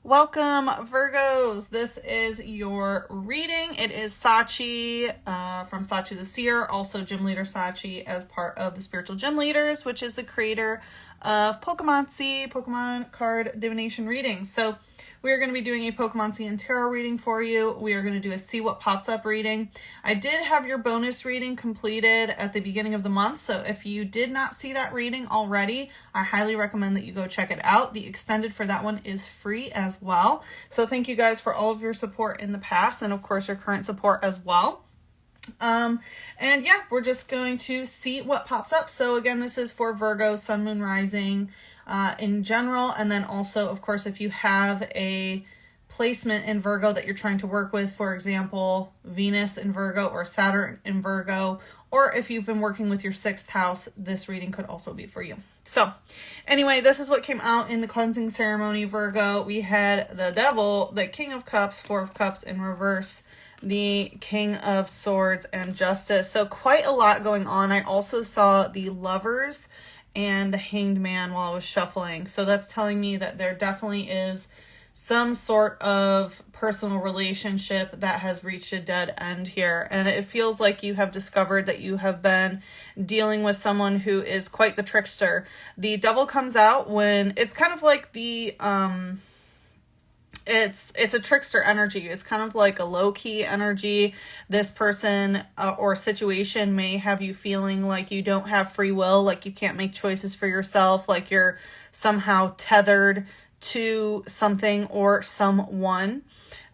Welcome, Virgos. This is your reading. It is Sachi from Sachi the Seer, also Gym Leader Sachi as part of the Spiritual Gym Leaders, which is the creator of Pokemon card divination readings. So we are going to be doing a Pokemon and tarot reading for you. We are going to do a see what pops up reading. I did have your bonus reading completed at the beginning of the month, so if you did not see that reading already, I highly recommend that you go check it out. The extended for that one is free as well. So thank you guys for all of your support in the past and of course your current support as well. And yeah, we're just going to see what pops up. So again, this is for Virgo, Sun, Moon, Rising in general. And then also, of course, if you have a placement in Virgo that you're trying to work with, for example, Venus in Virgo or Saturn in Virgo, or if you've been working with your 6th house, this reading could also be for you. So anyway, this is what came out in the cleansing ceremony, Virgo. We had the Devil, the King of Cups, 4 of Cups in reverse, the King of Swords, and Justice. So quite a lot going on. I also saw the Lovers and the Hanged Man while I was shuffling. So that's telling me that there definitely is some sort of personal relationship that has reached a dead end here. And it feels like you have discovered that you have been dealing with someone who is quite the trickster. The Devil comes out when it's kind of like the it's a trickster energy. It's kind of like a low-key energy. This person or situation may have you feeling like you don't have free will, like you can't make choices for yourself, like you're somehow tethered to something or someone.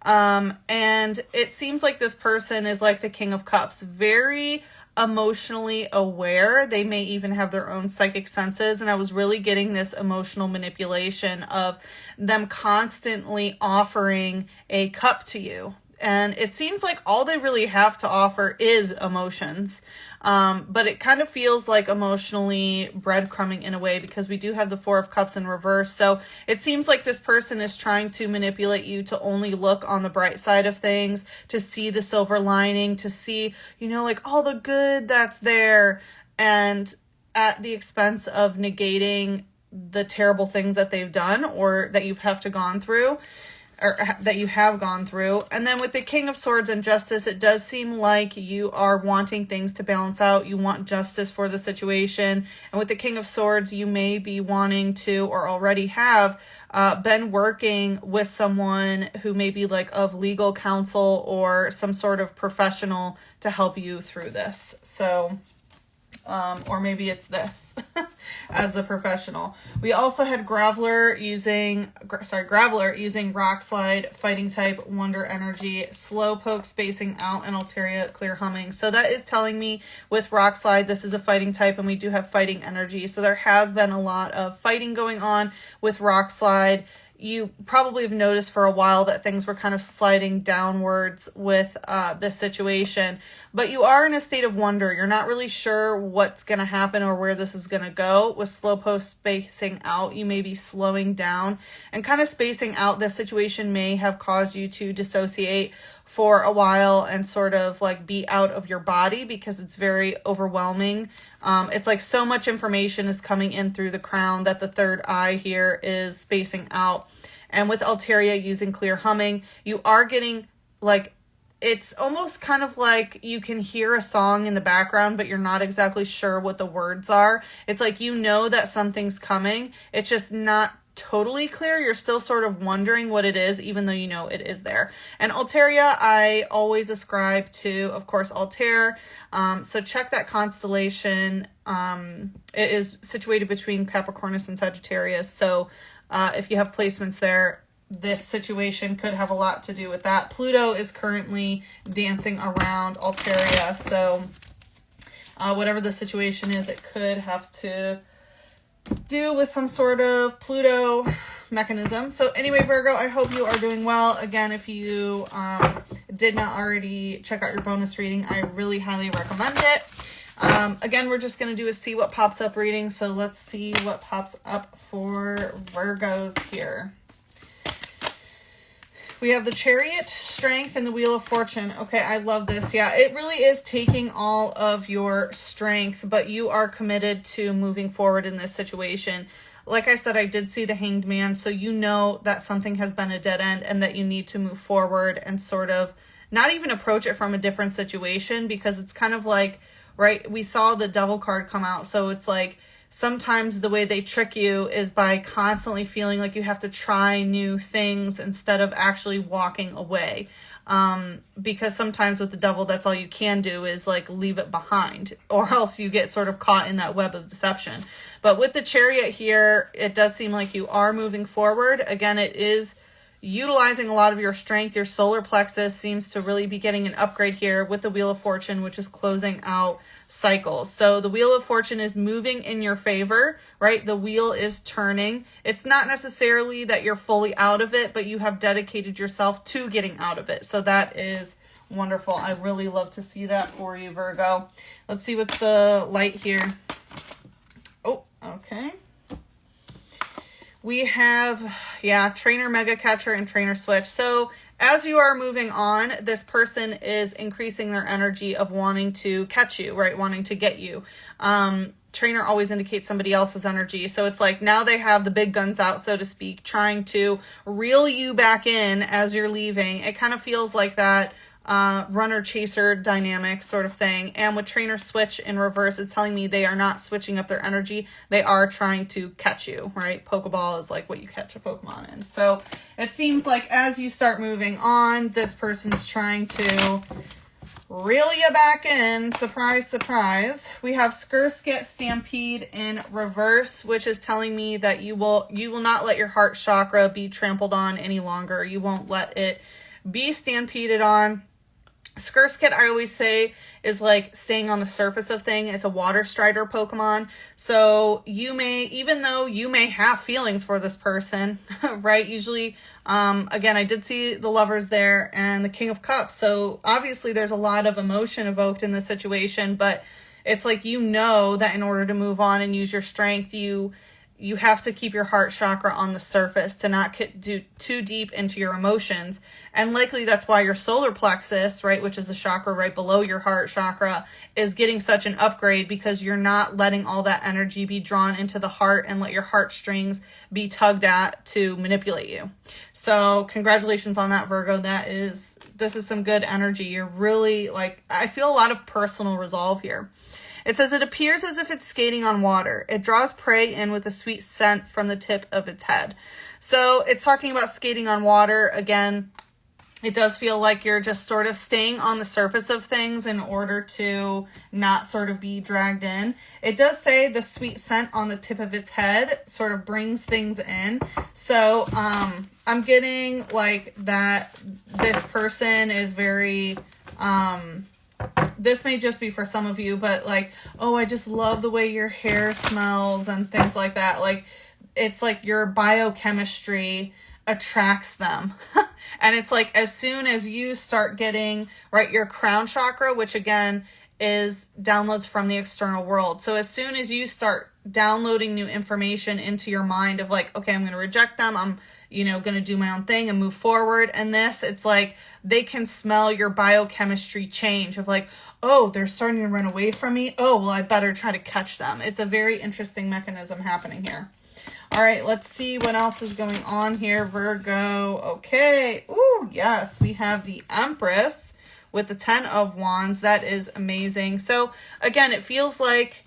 And it seems like this person is like the King of Cups, very emotionally aware. They may even have their own psychic senses. And I was really getting this emotional manipulation of them constantly offering a cup to you. And it seems like all they really have to offer is emotions. But it kind of feels like emotionally breadcrumbing in a way because we do have the 4 of Cups in reverse. So it seems like this person is trying to manipulate you to only look on the bright side of things, to see the silver lining, to see, you know, like all the good that's there, and at the expense of negating the terrible things that they've done or that you have gone through. And then with the King of Swords and Justice, it does seem like you are wanting things to balance out. You want justice for the situation. And with the King of Swords, you may be wanting to, or already have, been working with someone who may be like of legal counsel or some sort of professional to help you through this. So or maybe it's this as the professional. We also had Graveler using Rock Slide, Fighting Type, Wonder Energy, Slowpoke, Spacing Out, and Altaria, Clear Humming. So that is telling me with Rock Slide, this is a fighting type and we do have fighting energy. So there has been a lot of fighting going on with Rock Slide. You probably have noticed for a while that things were kind of sliding downwards with this situation, but you are in a state of wonder. You're not really sure what's going to happen or where this is going to go. With Slowpoke spacing out, you may be slowing down and kind of spacing out. This situation may have caused you to dissociate for a while and sort of like be out of your body because it's very overwhelming. It's like so much information is coming in through the crown that the third eye here is spacing out. And with Altaria using Clear Humming, you are getting like, it's almost kind of like you can hear a song in the background, but you're not exactly sure what the words are. It's like, you know that something's coming. It's just not totally clear. You're still sort of wondering what it is, even though you know it is there. And Altaria, I always ascribe to, of course, Altair. So check that constellation. It is situated between Capricornus and Sagittarius. So if you have placements there, this situation could have a lot to do with that. Pluto is currently dancing around Altaria. So whatever the situation is, it could have to do with some sort of Pluto mechanism. So anyway, Virgo, I hope you are doing well. Again, if you did not already check out your bonus reading, I really highly recommend it. Again, we're just going to do a see what pops up reading. So let's see what pops up for Virgos here. We have the Chariot, Strength, and the Wheel of Fortune. Okay, I love this. Yeah, it really is taking all of your strength, but you are committed to moving forward in this situation. like I said, I did see the Hanged Man, so you know that something has been a dead end and that you need to move forward and sort of not even approach it from a different situation, because it's kind of like, right, we saw the Devil card come out, so it's like sometimes the way they trick you is by constantly feeling like you have to try new things instead of actually walking away. Because sometimes with the Devil, that's all you can do is like leave it behind, or else you get sort of caught in that web of deception. But with the Chariot here, it does seem like you are moving forward. Again, it is utilizing a lot of your strength. Your solar plexus seems to really be getting an upgrade here with the Wheel of Fortune, which is closing out cycles. So the Wheel of Fortune is moving in your favor, right? The wheel is turning. It's not necessarily that you're fully out of it, but you have dedicated yourself to getting out of it. So that is wonderful. I really love to see that for you, Virgo. Let's see what's the light here. Oh, okay. We have, yeah, Trainer, Mega Catcher, and Trainer Switch. So as you are moving on, this person is increasing their energy of wanting to catch you, right? Wanting to get you. Trainer always indicates somebody else's energy. So it's like now they have the big guns out, so to speak, trying to reel you back in as you're leaving. It kind of feels like that runner-chaser dynamic sort of thing. And with Trainer Switch in reverse, it's telling me they are not switching up their energy. They are trying to catch you, right? Pokeball is like what you catch a Pokemon in. So it seems like as you start moving on, this person's trying to reel you back in. Surprise, surprise. We have Skirskit Stampede in reverse, which is telling me that you will not let your heart chakra be trampled on any longer. You won't let it be stampeded on. Skirskit, I always say, is like staying on the surface of thing. It's a water strider Pokemon. So you may, even though you may have feelings for this person, right? Usually, again, I did see the Lovers there and the King of Cups. So obviously there's a lot of emotion evoked in this situation, but it's like, you know, that in order to move on and use your strength, you have to keep your heart chakra on the surface to not get too deep into your emotions. And likely that's why your solar plexus, right, which is the chakra right below your heart chakra, is getting such an upgrade, because you're not letting all that energy be drawn into the heart and let your heartstrings be tugged at to manipulate you. So congratulations on that, Virgo. This is some good energy. You're really like, I feel a lot of personal resolve here. It says, it appears as if it's skating on water. It draws prey in with a sweet scent from the tip of its head. So it's talking about skating on water. Again, it does feel like you're just sort of staying on the surface of things in order to not sort of be dragged in. It does say the sweet scent on the tip of its head sort of brings things in. So I'm getting like that this person is very... this may just be for some of you, but like, oh, I just love the way your hair smells and things like that. Like, it's like your biochemistry attracts them. And it's like, as soon as you start getting, right, your crown chakra, which again is downloads from the external world. So as soon as you start downloading new information into your mind of like, okay, I'm going to reject them. I'm, going to do my own thing and move forward. And this, it's like they can smell your biochemistry change of like, oh, they're starting to run away from me. Oh, well, I better try to catch them. It's a very interesting mechanism happening here. All right, let's see what else is going on here, Virgo. Okay. Ooh, yes, we have the Empress with the 10 of Wands. That is amazing. So again, it feels like,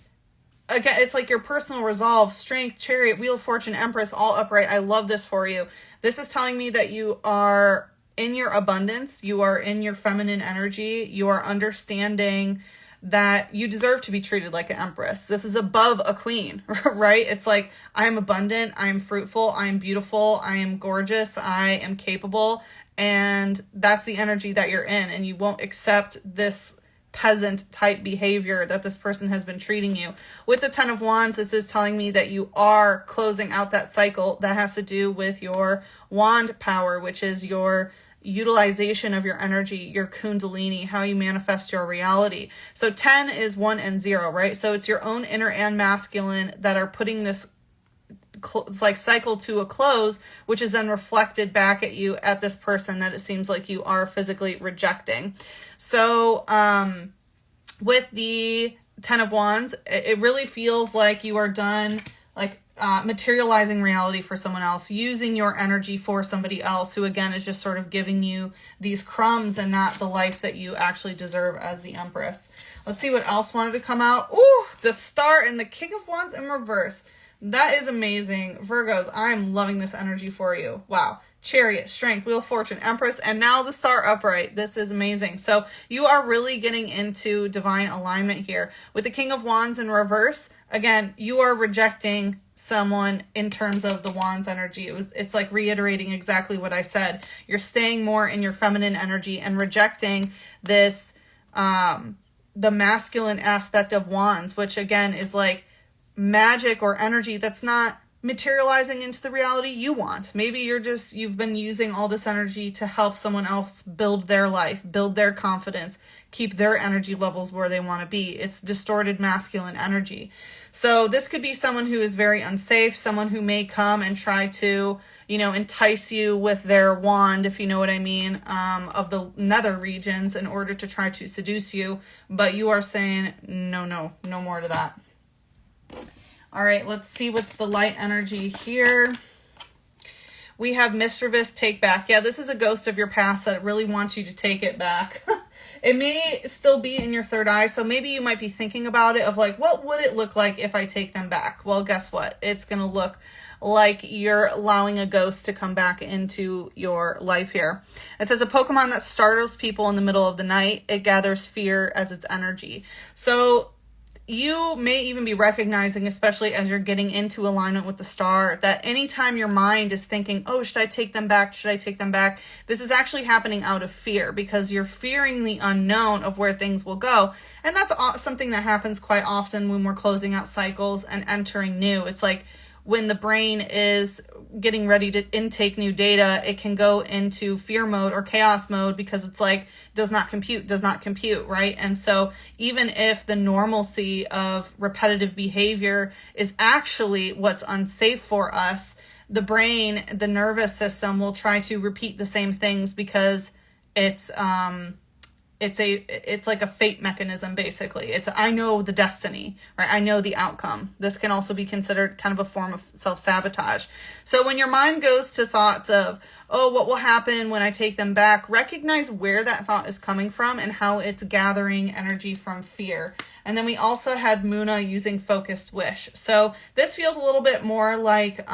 again, it's like your personal resolve, strength, Chariot, Wheel of Fortune, Empress, all upright. I love this for you. This is telling me that you are in your abundance. You are in your feminine energy. You are understanding that you deserve to be treated like an empress. This is above a queen, right? It's like, I am abundant. I am fruitful. I am beautiful. I am gorgeous. I am capable. And that's the energy that you're in. And you won't accept this peasant type behavior that this person has been treating you. With the 10 of Wands, this is telling me that you are closing out that cycle that has to do with your wand power, which is your utilization of your energy, your kundalini, how you manifest your reality. So 10 is 1 and 0, right? So it's your own inner and masculine that are putting this it's like cycle to a close, which is then reflected back at you at this person that it seems like you are physically rejecting. So with the 10 of Wands, it really feels like you are done. Like materializing reality for someone else, using your energy for somebody else who, again, is just sort of giving you these crumbs and not the life that you actually deserve as the Empress. Let's see what else wanted to come out. Ooh, the Star and the King of Wands in reverse. That is amazing. Virgos, I'm loving this energy for you. Wow. Chariot, Strength, Wheel of Fortune, Empress, and now the Star upright. This is amazing. So you are really getting into divine alignment here. With the King of Wands in reverse, again, you are rejecting someone in terms of the Wands energy. It's like reiterating exactly what I said. You're staying more in your feminine energy and rejecting this, the masculine aspect of Wands, which again is like magic or energy that's not materializing into the reality you want. Maybe you've been using all this energy to help someone else build their life, build their confidence, keep their energy levels where they want to be. It's distorted masculine energy. So this could be someone who is very unsafe, someone who may come and try to, entice you with their wand, if you know what I mean, of the nether regions in order to try to seduce you. But you are saying, no more to that. All right, let's see what's the light energy here. We have Mischievous, Take Back. Yeah, this is a ghost of your past that really wants you to take it back. It may still be in your third eye, so maybe you might be thinking about it of like, what would it look like if I take them back? Well, guess what? It's going to look like you're allowing a ghost to come back into your life here. It says a Pokemon that startles people in the middle of the night. It gathers fear as its energy. So you may even be recognizing, especially as you're getting into alignment with the Star, that anytime your mind is thinking, oh, should I take them back? Should I take them back? This is actually happening out of fear because you're fearing the unknown of where things will go. And that's something that happens quite often when we're closing out cycles and entering new. It's like when the brain is getting ready to intake new data, it can go into fear mode or chaos mode because it's like, does not compute, right? And so even if the normalcy of repetitive behavior is actually what's unsafe for us, the brain, the nervous system will try to repeat the same things because it's like a fate mechanism, basically. I know the destiny, right? I know the outcome. This can also be considered kind of a form of self-sabotage. So when your mind goes to thoughts of, oh, what will happen when I take them back? Recognize where that thought is coming from and how it's gathering energy from fear. And then we also had Muna using Focused Wish. So this feels a little bit more like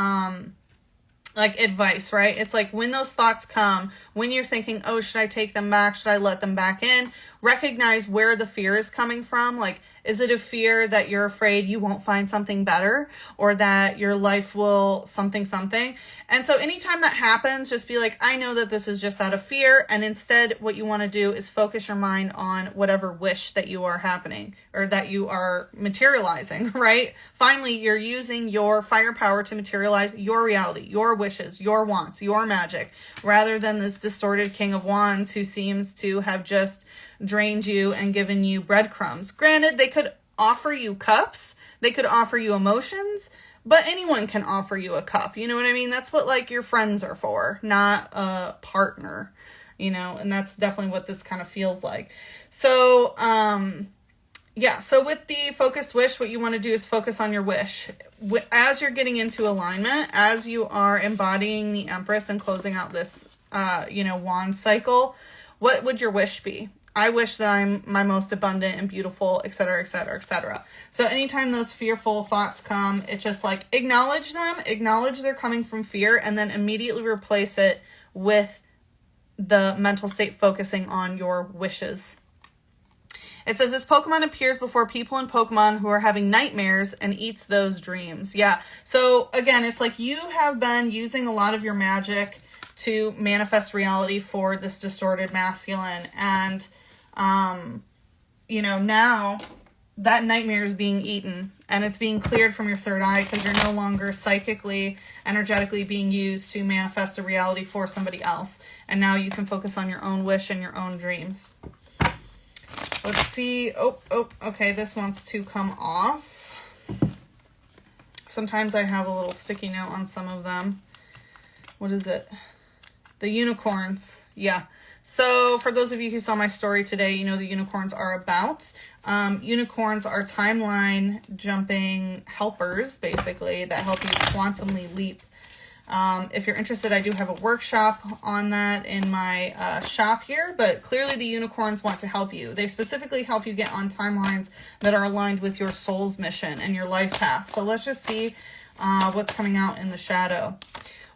advice, right? It's like when those thoughts come, when you're thinking, oh, should I take them back? Should I let them back in? Recognize where the fear is coming from. Like, is it a fear that you're afraid you won't find something better or that your life will something? And so anytime that happens, just be like, I know that this is just out of fear. And instead, what you want to do is focus your mind on whatever wish that you are happening or that you are materializing, right? Finally, you're using your firepower to materialize your reality, your wishes, your wants, your magic, rather than this distorted King of Wands who seems to have just drained you and given you breadcrumbs. Granted, they could offer you cups, they could offer you emotions, but anyone can offer you a cup. You know what I mean? That's what like your friends are for, not a partner, and that's definitely what this kind of feels like. So, yeah, so with the Focused Wish, what you want to do is focus on your wish. As you're getting into alignment, as you are embodying the Empress and closing out this, wand cycle, what would your wish be? I wish that I'm my most abundant and beautiful, etc., etc., etc. So anytime those fearful thoughts come, it's just like acknowledge them, acknowledge they're coming from fear, and then immediately replace it with the mental state focusing on your wishes. It says this Pokemon appears before people and Pokemon who are having nightmares and eats those dreams. Yeah. So again, it's like you have been using a lot of your magic to manifest reality for this distorted masculine. And, now that nightmare is being eaten and it's being cleared from your third eye because you're no longer psychically, energetically being used to manifest a reality for somebody else. And now you can focus on your own wish and your own dreams. Let's see. Oh, okay. This wants to come off. Sometimes I have a little sticky note on some of them. What is it? The unicorns. Yeah. So for those of you who saw my story today, you know the unicorns are about. Unicorns are timeline jumping helpers, basically, that help you quantumly leap. If you're interested, I do have a workshop on that in my shop here, but clearly the unicorns want to help you. They specifically help you get on timelines that are aligned with your soul's mission and your life path. So let's just see what's coming out in the shadow.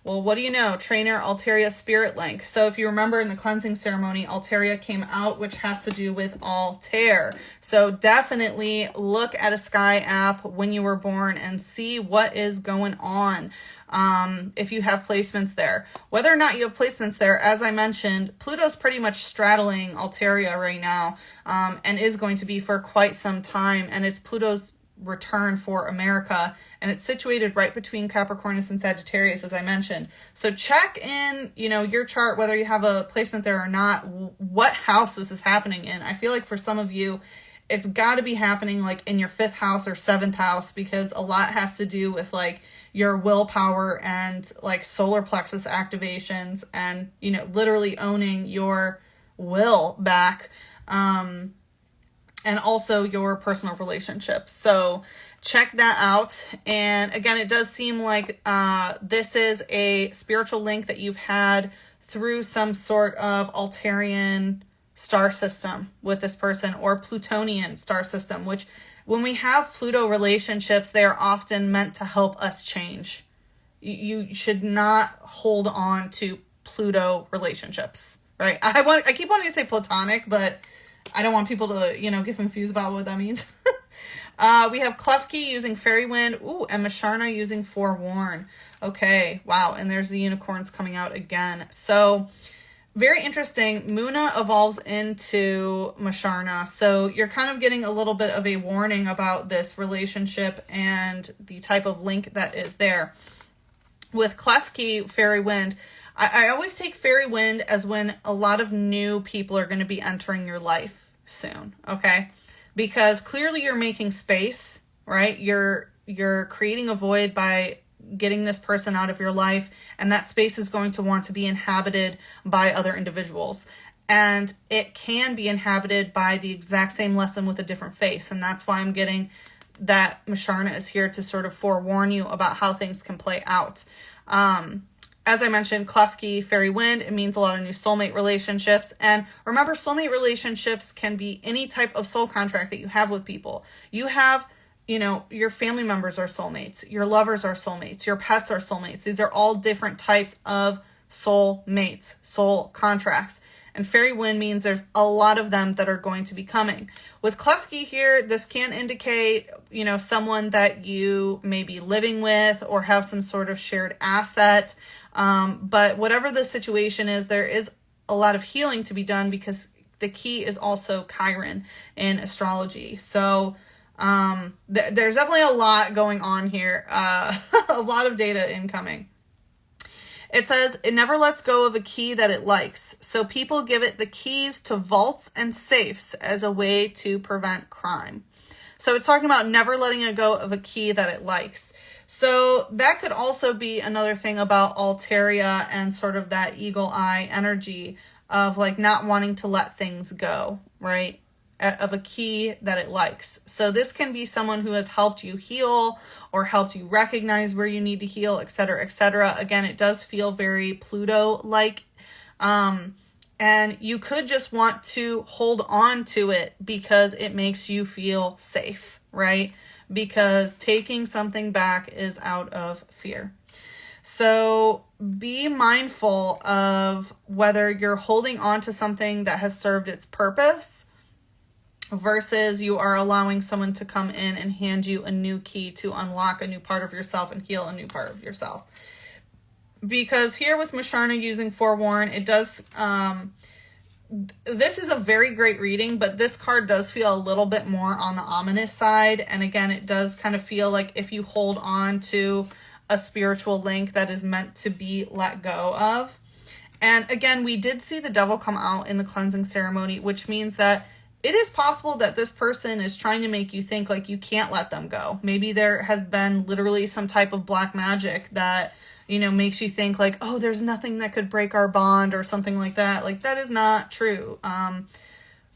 Well, what do you know? Trainer Alteria Spirit Link. So if you remember in the cleansing ceremony, Alteria came out, which has to do with Altair. So definitely look at a sky app when you were born and see what is going on. If you have placements there. Whether or not you have placements there, as I mentioned, Pluto's pretty much straddling Alteria right now, and is going to be for quite some time. And it's Pluto's return for America, and it's situated right between Capricornus and Sagittarius, as I mentioned. So check in, you know, your chart, whether you have a placement there or not, what house this is happening in. I feel like for some of you, it's got to be happening like in your 5th house or 7th house, because a lot has to do with like your willpower and like solar plexus activations and, you know, literally owning your will back. And also your personal relationships. So check that out. And again, it does seem like this is a spiritual link that you've had through some sort of Altarian star system with this person, or Plutonian star system, which when we have Pluto relationships, they are often meant to help us change. You should not hold on to Pluto relationships, right? I keep wanting to say platonic, but I don't want people to, you know, get confused about what that means. We have Klefki using Fairy Wind. Ooh, and Masharna using Forewarn. Okay, wow. And there's the unicorns coming out again. So very interesting. Muna evolves into Masharna. So you're kind of getting a little bit of a warning about this relationship and the type of link that is there. With Klefki, Fairy Wind, I always take Fairy Wind as when a lot of new people are going to be entering your life soon, okay? Because clearly you're making space, right? You're creating a void by getting this person out of your life, and that space is going to want to be inhabited by other individuals. And it can be inhabited by the exact same lesson with a different face, and that's why I'm getting that Masharna is here to sort of forewarn you about how things can play out. As I mentioned, Klefki, Fairy Wind, it means a lot of new soulmate relationships. And remember, soulmate relationships can be any type of soul contract that you have with people. You have, you know, your family members are soulmates, your lovers are soulmates, your pets are soulmates. These are all different types of soulmates, soul contracts. And Fairy Wind means there's a lot of them that are going to be coming. With Klefki here, this can indicate, you know, someone that you may be living with or have some sort of shared asset. But whatever the situation is, there is a lot of healing to be done, because the key is also Chiron in astrology. So there's definitely a lot going on here, a lot of data incoming. It says, it never lets go of a key that it likes. So people give it the keys to vaults and safes as a way to prevent crime. So it's talking about never letting it go of a key that it likes. So that could also be another thing about Alteria and sort of that eagle eye energy of like not wanting to let things go, right? Of a key that it likes. So this can be someone who has helped you heal or helped you recognize where you need to heal, etc., etc. Again, it does feel very Pluto-like. And you could just want to hold on to it because it makes you feel safe, right? Because taking something back is out of fear. So be mindful of whether you're holding on to something that has served its purpose versus you are allowing someone to come in and hand you a new key to unlock a new part of yourself and heal a new part of yourself. Because here with Masharna using Forewarn, it does... this is a very great reading, but this card does feel a little bit more on the ominous side. And again, it does kind of feel like if you hold on to a spiritual link that is meant to be let go of. And again, we did see the devil come out in the cleansing ceremony, which means that it is possible that this person is trying to make you think like you can't let them go. Maybe there has been literally some type of black magic that makes you think like, oh, there's nothing that could break our bond or something like that. Like, that is not true.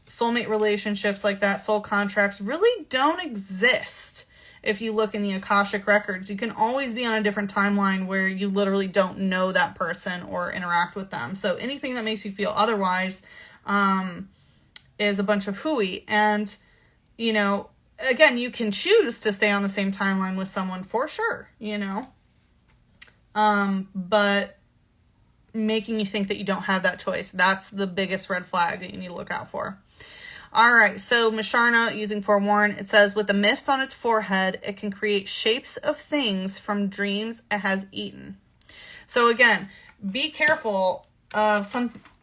Soulmate relationships like that, soul contracts, really don't exist. If you look in the Akashic records, you can always be on a different timeline where you literally don't know that person or interact with them. So anything that makes you feel otherwise is a bunch of hooey. And, again, you can choose to stay on the same timeline with someone for sure, but making you think that you don't have that choice, that's the biggest red flag that you need to look out for. All right, so Masharna using Forewarn, it says, with the mist on its forehead, it can create shapes of things from dreams it has eaten. So again, be careful of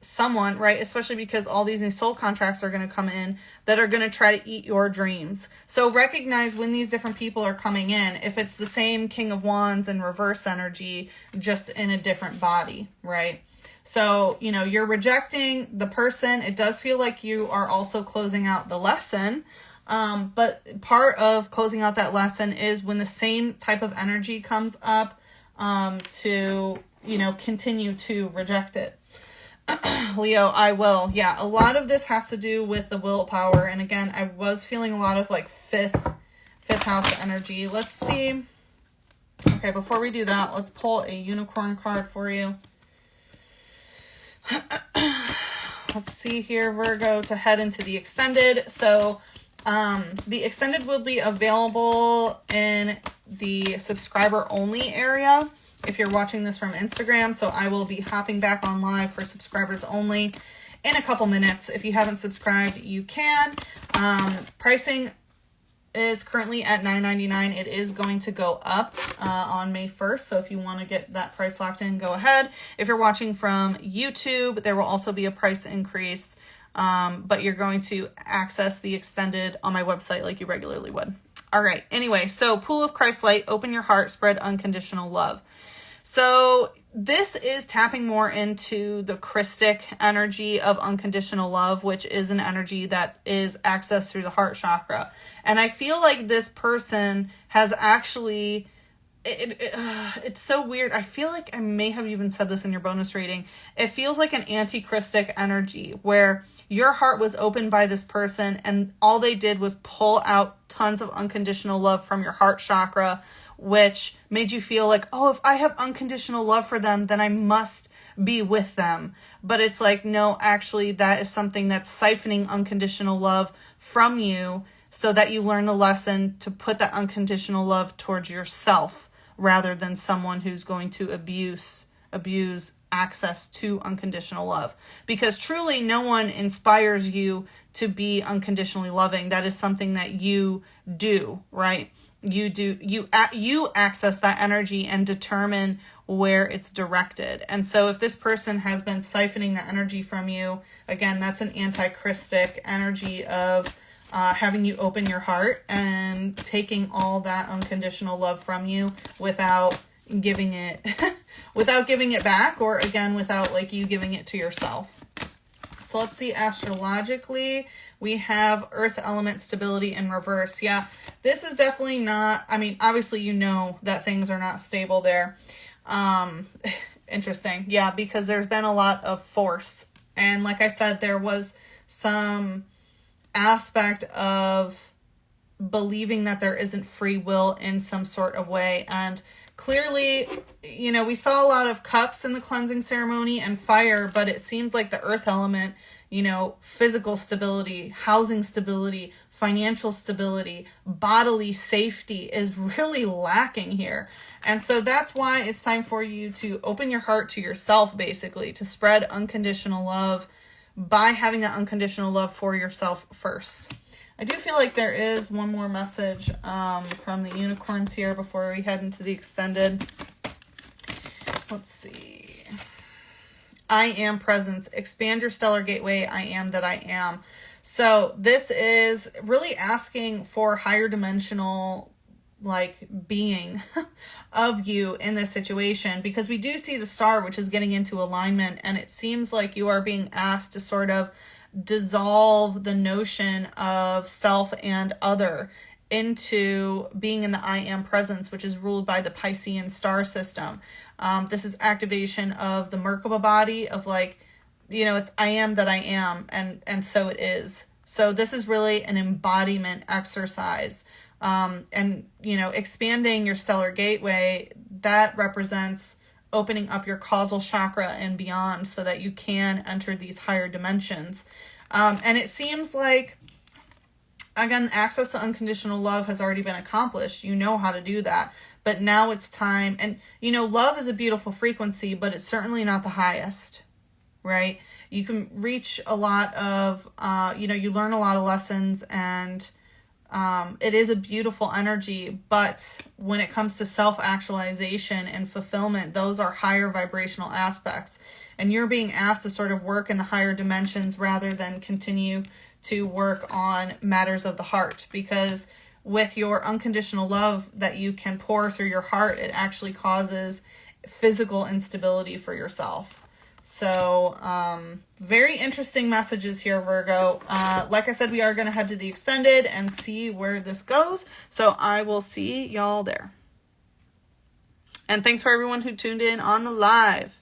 someone, right? Especially because all these new soul contracts are going to come in that are going to try to eat your dreams. So recognize when these different people are coming in, if it's the same King of Wands and reverse energy, just in a different body, right? So, you're rejecting the person. It does feel like you are also closing out the lesson. But part of closing out that lesson is when the same type of energy comes up to, continue to reject it. Leo, I will. Yeah, a lot of this has to do with the willpower. And again, I was feeling a lot of like fifth house energy. Let's see. Okay, before we do that, let's pull a unicorn card for you. Let's see here, Virgo, to head into the extended. So the extended will be available in the subscriber only area if you're watching this from Instagram. So I will be hopping back on live for subscribers only in a couple minutes. If you haven't subscribed, you can. Pricing is currently at $9.99. It is going to go up on May 1st. So if you want to get that price locked in, go ahead. If you're watching from YouTube, there will also be a price increase, but you're going to access the extended on my website like you regularly would. All right. Anyway, so Pool of Christ Light, open your heart, spread unconditional love. So this is tapping more into the Christic energy of unconditional love, which is an energy that is accessed through the heart chakra. And I feel like this person has actually, it's so weird. I feel like I may have even said this in your bonus reading. It feels like an anti-Christic energy where your heart was opened by this person and all they did was pull out tons of unconditional love from your heart chakra, which made you feel like, oh, if I have unconditional love for them, then I must be with them. But it's like, no, actually, that is something that's siphoning unconditional love from you so that you learn the lesson to put that unconditional love towards yourself rather than someone who's going to abuse access to unconditional love. Because truly, no one inspires you to be unconditionally loving. That is something that you do, right? You access that energy and determine where it's directed. And so if this person has been siphoning that energy from you, again, that's an anti-Christic energy of having you open your heart and taking all that unconditional love from you without giving it back, or again, without like you giving it to yourself. So let's see, astrologically, we have earth element stability in reverse. Yeah, this is definitely not, I mean, obviously you know that things are not stable there. Interesting. Yeah, because there's been a lot of force. And like I said, there was some aspect of believing that there isn't free will in some sort of way. And clearly, we saw a lot of cups in the cleansing ceremony and fire, but it seems like the earth element, physical stability, housing stability, financial stability, bodily safety is really lacking here. And so that's why it's time for you to open your heart to yourself, basically, to spread unconditional love by having that unconditional love for yourself first. I do feel like there is one more message from the unicorns here before we head into the extended. Let's see. I am presence. Expand your stellar gateway. I am that I am. So this is really asking for higher dimensional being of you in this situation, because we do see the star, which is getting into alignment, and it seems like you are being asked to sort of dissolve the notion of self and other into being in the I am presence, which is ruled by the Piscean star system. This is activation of the Merkaba body of like, you know, it's I am that I am, and so it is. So this is really an embodiment exercise. And, you know, expanding your stellar gateway, that represents opening up your causal chakra and beyond so that you can enter these higher dimensions. And it seems like, again, access to unconditional love has already been accomplished. You know how to do that. But now it's time. And, you know, love is a beautiful frequency, but it's certainly not the highest, right? You can reach a lot of, you know, you learn a lot of lessons, and it is a beautiful energy. But when it comes to self-actualization and fulfillment, those are higher vibrational aspects. And you're being asked to sort of work in the higher dimensions rather than continue to work on matters of the heart. Because with your unconditional love that you can pour through your heart, it actually causes physical instability for yourself. So, very interesting messages here, Virgo. Like I said, we are going to head to the extended and see where this goes. So I will see y'all there. And thanks for everyone who tuned in on the live.